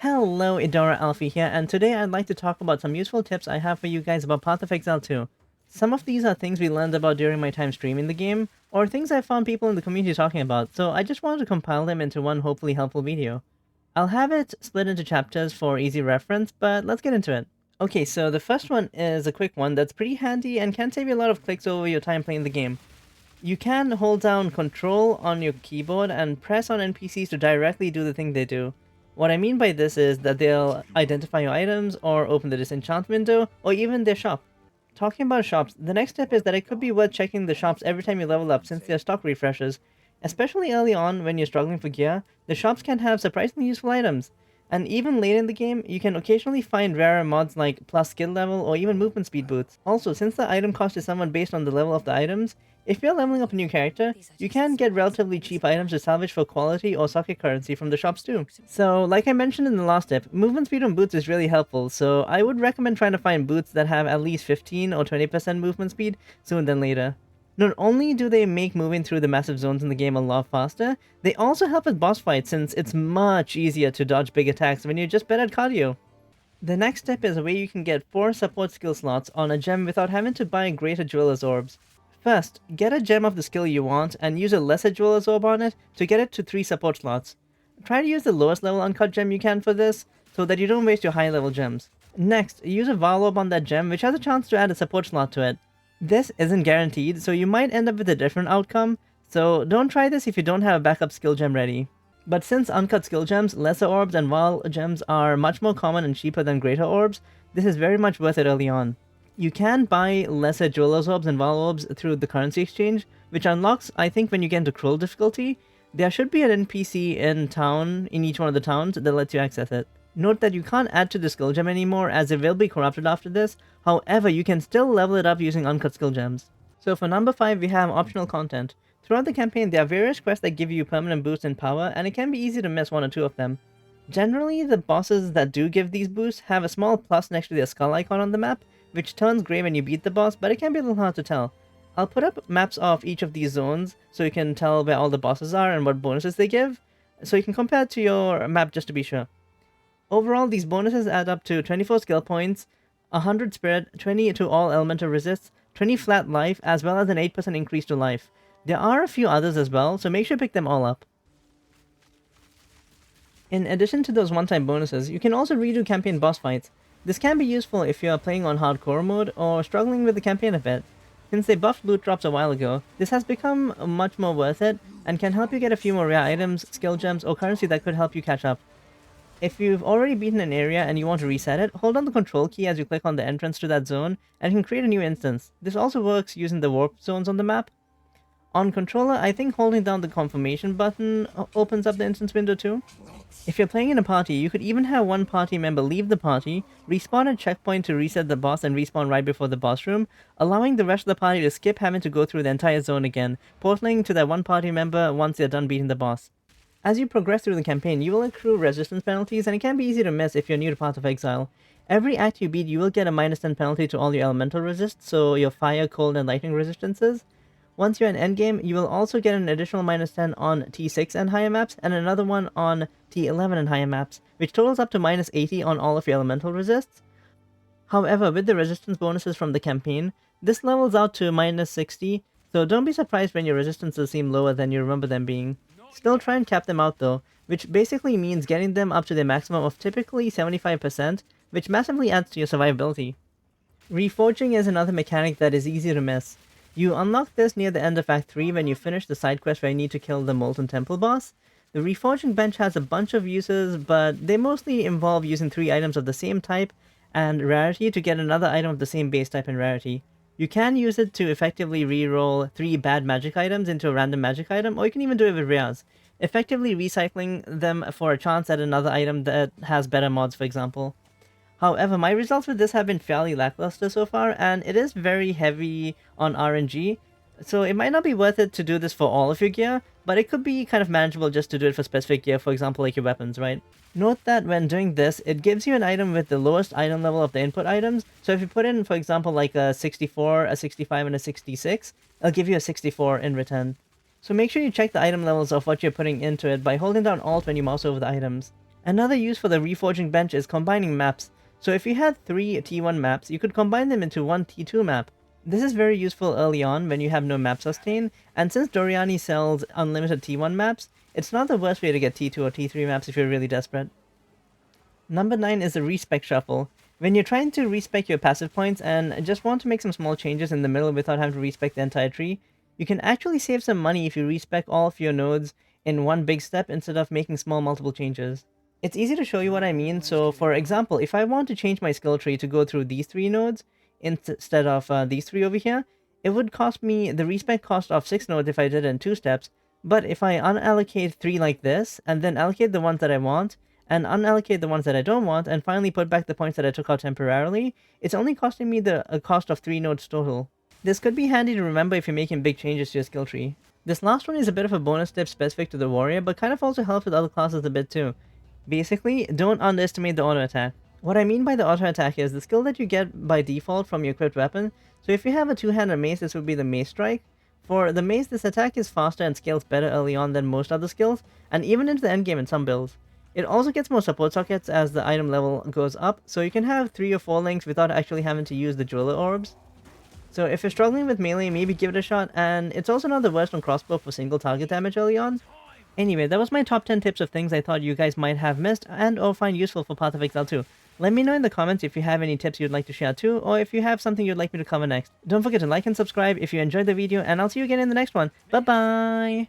Hello, Idora Alfie here, and today I'd like to talk about some useful tips I have for you guys about Path of Exile 2. Some of these are things we learned about during my time streaming the game, or things I found people in the community talking about, so I just wanted to compile them into one hopefully helpful video. I'll have it split into chapters for easy reference, but let's get into it. Okay, so the first one is a quick one that's pretty handy and can save you a lot of clicks over your time playing the game. You can hold down Ctrl on your keyboard and press on NPCs to directly do the thing they do. What I mean by this is that they'll identify your items, or open the disenchant window, or even their shop. Talking about shops, the next step is that it could be worth checking the shops every time you level up since they're stock refreshes. Especially early on when you're struggling for gear, the shops can have surprisingly useful items. And even late in the game, you can occasionally find rarer mods like plus skill level or even movement speed boots. Also, since the item cost is somewhat based on the level of the items, if you're leveling up a new character, you can get relatively cheap items to salvage for quality or socket currency from the shops too. So, like I mentioned in the last tip, movement speed on boots is really helpful, so I would recommend trying to find boots that have at least 15 or 20% movement speed sooner than later. Not only do they make moving through the massive zones in the game a lot faster, they also help with boss fights since it's much easier to dodge big attacks when you're just better at cardio. The next step is a way you can get 4 support skill slots on a gem without having to buy greater Jeweler's Orbs. First, get a gem of the skill you want and use a lesser Jeweler's Orb on it to get it to 3 support slots. Try to use the lowest level uncut gem you can for this, so that you don't waste your high level gems. Next, use a Vaal orb on that gem which has a chance to add a support slot to it. This isn't guaranteed, so you might end up with a different outcome, so don't try this if you don't have a backup skill gem ready. But since uncut skill gems, lesser orbs, and Vaal gems are much more common and cheaper than greater orbs, this is very much worth it early on. You can buy lesser Jeweler's Orbs and Vaal orbs through the currency exchange, which unlocks, I think, when you get into Ctrl difficulty. There should be an NPC in each one of the towns that lets you access it. Note that you can't add to the skill gem anymore as it will be corrupted after this, however you can still level it up using uncut skill gems. So for number 5 we have optional content. Throughout the campaign there are various quests that give you permanent boosts in power, and it can be easy to miss one or two of them. Generally the bosses that do give these boosts have a small plus next to their skull icon on the map, which turns grey when you beat the boss, but it can be a little hard to tell. I'll put up maps of each of these zones so you can tell where all the bosses are and what bonuses they give, so you can compare it to your map just to be sure. Overall, these bonuses add up to 24 skill points, 100 spirit, 20 to all elemental resists, 20 flat life, as well as an 8% increase to life. There are a few others as well, so make sure to pick them all up. In addition to those one-time bonuses, you can also redo campaign boss fights. This can be useful if you are playing on hardcore mode or struggling with the campaign a bit. Since they buffed loot drops a while ago, this has become much more worth it and can help you get a few more rare items, skill gems, or currency that could help you catch up. If you've already beaten an area and you want to reset it, hold down the control key as you click on the entrance to that zone, and you can create a new instance. This also works using the warp zones on the map. On controller, I think holding down the confirmation button opens up the instance window too. If you're playing in a party, you could even have one party member leave the party, respawn at checkpoint to reset the boss, and respawn right before the boss room, allowing the rest of the party to skip having to go through the entire zone again, portaling to that one party member once they're done beating the boss. As you progress through the campaign, you will accrue resistance penalties, and it can be easy to miss if you're new to Path of Exile. Every act you beat, you will get a -10 penalty to all your elemental resists, so your fire, cold, and lightning resistances. Once you're in endgame, you will also get an additional -10 on T6 and higher maps, and another one on T11 and higher maps, which totals up to -80 on all of your elemental resists. However, with the resistance bonuses from the campaign, this levels out to -60, so don't be surprised when your resistances seem lower than you remember them being. Still try and cap them out though, which basically means getting them up to their maximum of typically 75%, which massively adds to your survivability. Reforging is another mechanic that is easy to miss. You unlock this near the end of Act 3 when you finish the side quest where you need to kill the Molten Temple boss. The Reforging Bench has a bunch of uses, but they mostly involve using 3 items of the same type and rarity to get another item of the same base type and rarity. You can use it to effectively reroll 3 bad magic items into a random magic item, or you can even do it with rares, effectively recycling them for a chance at another item that has better mods, for example. However, my results with this have been fairly lackluster so far, and it is very heavy on RNG, so it might not be worth it to do this for all of your gear, but it could be kind of manageable just to do it for specific gear, for example like your weapons, right? Note that when doing this, it gives you an item with the lowest item level of the input items, so if you put in, for example, like a 64, a 65, and a 66, it'll give you a 64 in return. So make sure you check the item levels of what you're putting into it by holding down Alt when you mouse over the items. Another use for the Reforging Bench is combining maps. So if you had 3 T1 maps, you could combine them into one T2 map. This is very useful early on when you have no map sustain, and since Doriani sells unlimited T1 maps, it's not the worst way to get T2 or T3 maps if you're really desperate. Number 9 is the Respec Shuffle. When you're trying to respec your passive points and just want to make some small changes in the middle without having to respec the entire tree, you can actually save some money if you respec all of your nodes in one big step instead of making small multiple changes. It's easy to show you what I mean, so for example, if I want to change my skill tree to go through these 3 nodes instead of these 3 over here, it would cost me the respec cost of 6 nodes if I did it in 2 steps, but if I unallocate 3 like this, and then allocate the ones that I want, and unallocate the ones that I don't want, and finally put back the points that I took out temporarily, it's only costing me a cost of 3 nodes total. This could be handy to remember if you're making big changes to your skill tree. This last one is a bit of a bonus tip specific to the warrior, but kind of also helps with other classes a bit too. Basically, don't underestimate the auto-attack. What I mean by the auto-attack is the skill that you get by default from your equipped weapon. So if you have a two-handed mace, this would be the mace strike. For the mace, this attack is faster and scales better early on than most other skills, and even into the endgame in some builds. It also gets more support sockets as the item level goes up, so you can have 3 or 4 links without actually having to use the jeweler orbs. So if you're struggling with melee, maybe give it a shot, and it's also not the worst on crossbow for single target damage early on. Anyway, that was my top 10 tips of things I thought you guys might have missed and or find useful for Path of Exile 2. Let me know in the comments if you have any tips you'd like to share too, or if you have something you'd like me to cover next. Don't forget to like and subscribe if you enjoyed the video, and I'll see you again in the next one. Bye bye!